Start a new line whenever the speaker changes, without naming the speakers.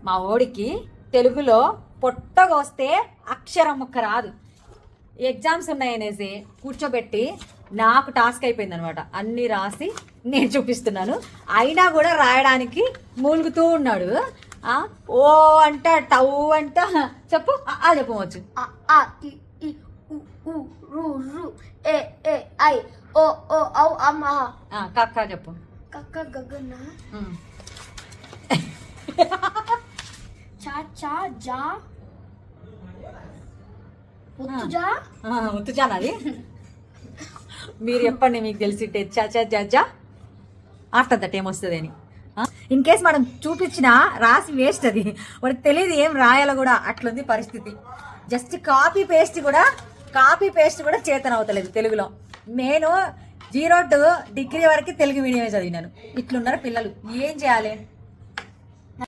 మా ఓడికి తెలుగులో పొట్టగా వస్తే అక్షరం ముక్క రాదు. ఎగ్జామ్స్ ఉన్నాయనేసి కూర్చోబెట్టి నాకు టాస్క్ అయిపోయింది అనమాట. అన్నీ రాసి నేను చూపిస్తున్నాను, అయినా కూడా రాయడానికి మూలుగుతూ ఉన్నాడు. ఓ అంట టౌ అంట చెప్పు చెప్పవచ్చు. కక్క చెప్పు.
కక్క గగన చా చా జా
ఉత్తుజానది. మీరు చెప్పండి, మీకు తెలిసి చాచా జాజా ఆఫ్టర్ దట్ ఏమొస్తుంది అని. ఇన్ కేస్ మనం చూపించిన రాసి వేస్ట్, అది వాడికి తెలియదు ఏం రాయాలో కూడా. అట్లుంది పరిస్థితి. జస్ట్ కాపీ పేస్ట్ కూడా చేతన అవుతలేదు తెలుగులో. నేను 0 to డిగ్రీ వరకు తెలుగు మీడియమే చదివినాను. ఇట్లున్నారు పిల్లలు, ఏం చేయాలి?